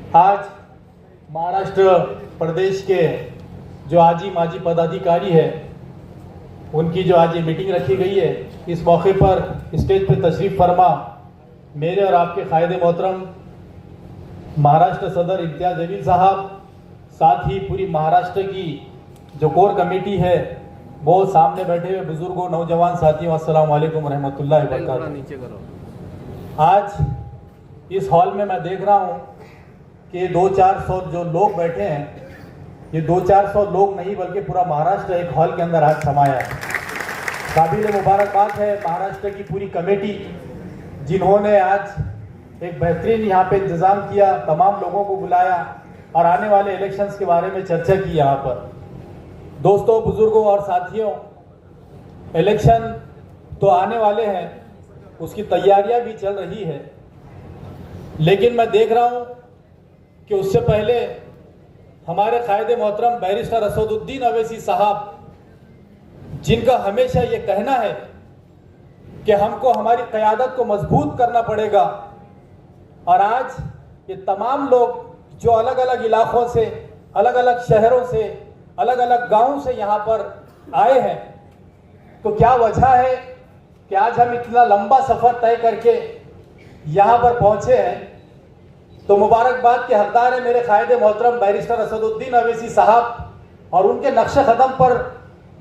आज महाराष्ट्र प्रदेश के जो आजी माजी पदाधिकारी है उनकी जो आज ये मीटिंग रखी गई है, इस मौके पर स्टेज पर तशरीफ़ फरमा मेरे और आपके कायदे मोहतरम महाराष्ट्र सदर इम्तियाज़ जलील साहब, साथ ही पूरी महाराष्ट्र की जो कोर कमेटी है, वो सामने बैठे हुए बुजुर्गों, नौजवान साथियों, अस्सलाम वालेकुम रहमतुल्लाहि व बरकातहू। आज इस हॉल में मैं देख रहा हूँ कि 200-400 जो लोग बैठे हैं, ये 200-400 लोग नहीं बल्कि पूरा महाराष्ट्र एक हॉल के अंदर आज समाया है। काबिल मुबारकबाद है महाराष्ट्र की पूरी कमेटी, जिन्होंने आज एक बेहतरीन यहाँ पे इंतज़ाम किया, तमाम लोगों को बुलाया और आने वाले इलेक्शंस के बारे में चर्चा की। यहाँ पर दोस्तों, बुजुर्गों और साथियों, इलेक्शन तो आने वाले हैं, उसकी तैयारियां भी चल रही है, लेकिन मैं देख रहा हूँ कि उससे पहले हमारे कायदे मोहतरम बैरिस्टर असदुद्दीन अवैसी साहब, जिनका हमेशा ये कहना है कि हमको हमारी क़यादत को मजबूत करना पड़ेगा, और आज ये तमाम लोग जो अलग अलग इलाकों से, अलग अलग शहरों से, अलग अलग गांवों से यहाँ पर आए हैं, तो क्या वजह है कि आज हम इतना लंबा सफ़र तय करके यहाँ पर पहुँचे हैं। तो मुबारकबाद के हकदार है मेरे कायदे मोहतरम बैरिस्टर असदुद्दीन अवैसी साहब, और उनके नक्शे कदम पर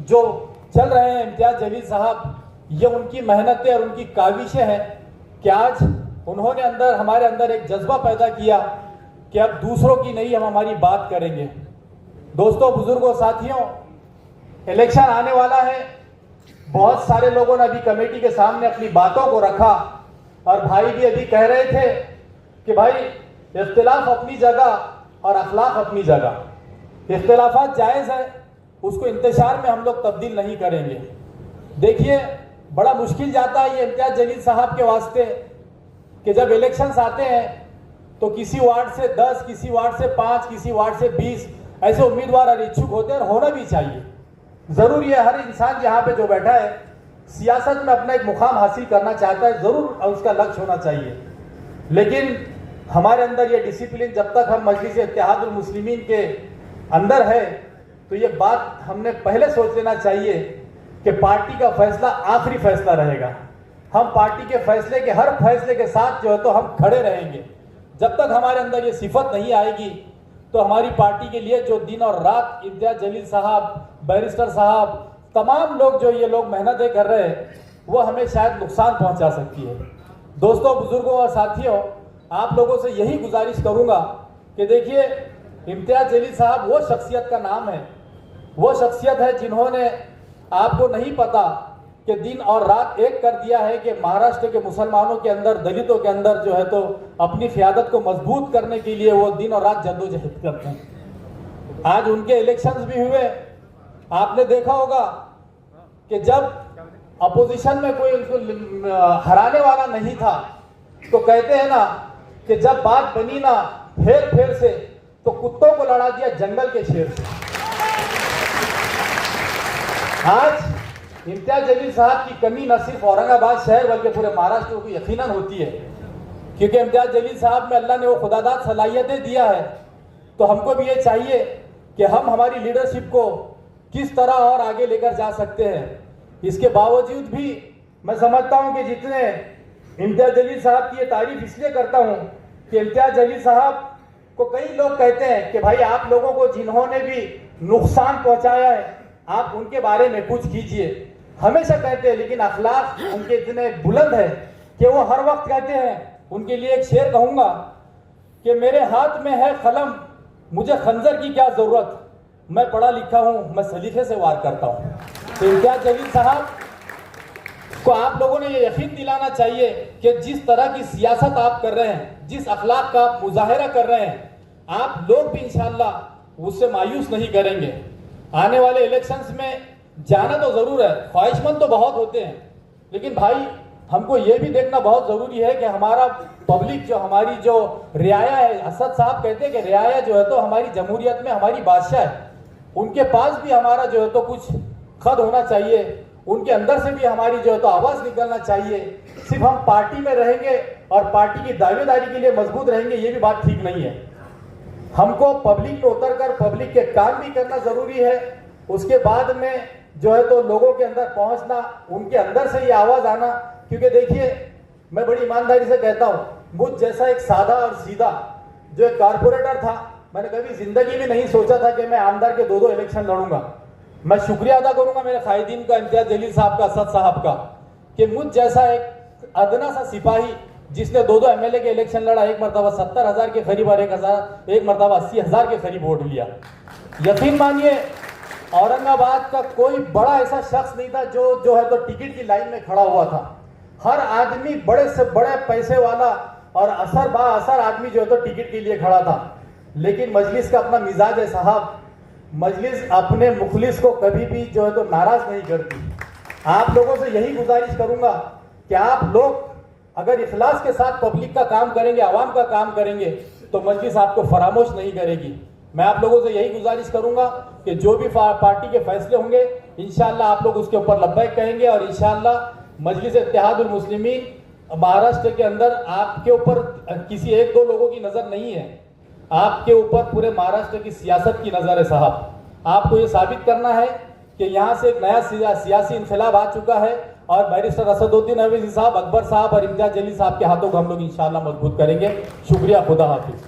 जो चल रहे हैं इम्तियाज़ जलील साहब, ये उनकी मेहनतें और उनकी काविशें हैं कि आज उन्होंने हमारे अंदर एक जज्बा पैदा किया कि अब दूसरों की नहीं, हम हमारी बात करेंगे। दोस्तों, बुजुर्गों, साथियों, इलेक्शन आने वाला है। बहुत सारे लोगों ने अभी कमेटी के सामने अपनी बातों को रखा, और भाई भी अभी कह रहे थे कि भाई इख्तिलाफ अपनी जगह और अखलाक अपनी जगह। इख्तिलाफात जायज़ है, उसको इंतशार में हम लोग तब्दील नहीं करेंगे। देखिए, बड़ा मुश्किल जाता है ये इम्तियाज़ जलील साहब के वास्ते कि जब इलेक्शंस आते हैं तो किसी वार्ड से 10, किसी वार्ड से 5, किसी वार्ड से 20 ऐसे उम्मीदवार और इच्छुक होते हैं, और होना भी चाहिए। ज़रूरी है, हर इंसान यहाँ पे जो बैठा है सियासत में अपना एक मुकाम हासिल करना चाहता है, ज़रूर उसका लक्ष्य होना चाहिए। लेकिन हमारे अंदर ये डिसिप्लिन, जब तक हम मजलिस इत्तेहादुल मुस्लिमीन के अंदर है, तो ये बात हमने पहले सोच लेना चाहिए कि पार्टी का फैसला आखिरी फैसला रहेगा। हम पार्टी के फैसले के, हर फैसले के साथ जो है तो हम खड़े रहेंगे। जब तक हमारे अंदर ये सिफत नहीं आएगी, तो हमारी पार्टी के लिए जो दिन और रात इम्तियाज़ जलील साहब, बैरिस्टर साहब, तमाम लोग जो ये लोग मेहनतें कर रहे हैं, वो हमें शायद नुकसान पहुंचा सकती है। दोस्तों, बुजुर्गों और साथियों, आप लोगों से यही गुजारिश करूंगा कि देखिए, इम्तियाज़ जलील साहब वो शख्सियत का नाम है, वो शख्सियत है जिन्होंने, आपको नहीं पता कि दिन और रात एक कर दिया है कि महाराष्ट्र के मुसलमानों के अंदर, दलितों के अंदर जो है तो अपनी क़यादत को मजबूत करने के लिए वो दिन और रात जद्दोजहद करते हैं। आज उनके इलेक्शंस भी हुए, आपने देखा होगा कि जब अपोजिशन में कोई उनको हराने वाला नहीं था, तो कहते हैं ना कि जब बात बनी ना फेर से, तो कुत्तों को लड़ा दिया जंगल के शेर से। आज इम्तियाज़ जलील साहब की कमी न सिर्फ औरंगाबाद शहर बल्कि पूरे महाराष्ट्र को यकीनन होती है, क्योंकि इम्तियाज़ जलील साहब में अल्लाह ने वो खुदादाद सलाहियतें दिया है। तो हमको भी ये चाहिए कि हम हमारी लीडरशिप को किस तरह और आगे लेकर जा सकते हैं। इसके बावजूद भी मैं समझता हूँ कि जितने इम्तियाज़ जलील साहब की ये तारीफ इसलिए करता हूँ कि इम्तियाज़ जलील साहब को कई लोग कहते हैं कि भाई आप लोगों को जिन्होंने भी नुकसान पहुँचाया है, आप उनके बारे में कुछ कीजिए, हमेशा कहते हैं। लेकिन अखलाक उनके इतने बुलंद है कि वो हर वक्त कहते हैं। उनके लिए एक शेर कहूँगा कि मेरे हाथ में है कलम, मुझे खंजर की क्या ज़रूरत, मैं पढ़ा लिखा हूँ, मैं सलीके से वार करता हूँ। तो इम्तियाज़ जलील साहब को आप लोगों ने ये यकीन दिलाना चाहिए कि जिस तरह की सियासत आप कर रहे हैं, जिस अखलाक का आप मुजाहिरा कर रहे हैं, आप लोग भी इंशाअल्लाह उससे मायूस नहीं करेंगे। आने वाले इलेक्शंस में जाना तो ज़रूर है, ख्वाहिशमंद तो बहुत होते हैं, लेकिन भाई हमको ये भी देखना बहुत ज़रूरी है कि हमारा पब्लिक, जो हमारी जो रियाया है, असद साहब कहते हैं कि रियाया जो है तो हमारी जमहूरियत में हमारी बादशाह है, उनके पास भी हमारा जो है तो कुछ खद होना चाहिए, उनके अंदर से भी हमारी जो है तो आवाज़ निकलना चाहिए। सिर्फ हम पार्टी में रहेंगे और पार्टी की दावेदारी के लिए मजबूत रहेंगे, ये भी बात ठीक नहीं है। हमको पब्लिक में उतरकर पब्लिक के काम भी करना जरूरी है। उसके बाद में जो है तो लोगों के अंदर पहुंचना, उनके अंदर से ये आवाज आना। क्योंकि देखिए, मैं बड़ी ईमानदारी से कहता हूं, मुझ जैसा एक सादा और सीधा जो एक कारपोरेटर था, मैंने कभी जिंदगी में नहीं सोचा था कि मैं आमदार के 2-2 इलेक्शन लड़ूंगा। मैं शुक्रिया अदा करूंगा मेरे कायदीन का, इम्तियाज जलील साहब का, असद साहब का, कि मुझ जैसा एक अदना सा सिपाही जिसने 2-2 एमएलए के इलेक्शन लड़ा, एक मरतबा 70,000 के करीब और एक मरतबा 80,000 के करीब वोट लिया। यकीन मानिए, औरंगाबाद का कोई बड़ा ऐसा शख्स नहीं था जो है तो टिकट की लाइन में खड़ा हुआ था। हर आदमी बड़े से बड़े पैसे वाला और असर आदमी जो है तो टिकट के लिए खड़ा था। लेकिन मजलिस का अपना मिजाज है साहब, मजलिस अपने मुखलिस को कभी भी जो है तो नाराज नहीं करती। आप लोगों से यही गुजारिश करूंगा कि आप लोग अगर इखलास के साथ पब्लिक का काम करेंगे, आवाम का काम करेंगे, तो मजलिस आपको फरामोश नहीं करेगी। मैं आप लोगों से यही गुजारिश करूंगा कि जो भी पार्टी के फैसले होंगे, इंशाअल्लाह आप लोग उसके ऊपर लब्बैक कहेंगे और इंशाअल्लाह मजलिस इत्तेहादुल मुस्लिमीन महाराष्ट्र के अंदर आपके ऊपर किसी 1-2 लोगों की नजर नहीं है, आपके ऊपर पूरे महाराष्ट्र की सियासत की नजर है साहब। आपको ये साबित करना है कि यहाँ से एक नया सियासी इंकलाब आ चुका है और बैरिस्टर असदुद्दीन अवैसी साहब, अकबर साहब और इम्तियाज जलील साहब के हाथों को हम लोग इंशाअल्लाह मजबूत करेंगे। शुक्रिया, खुदा हाफिज।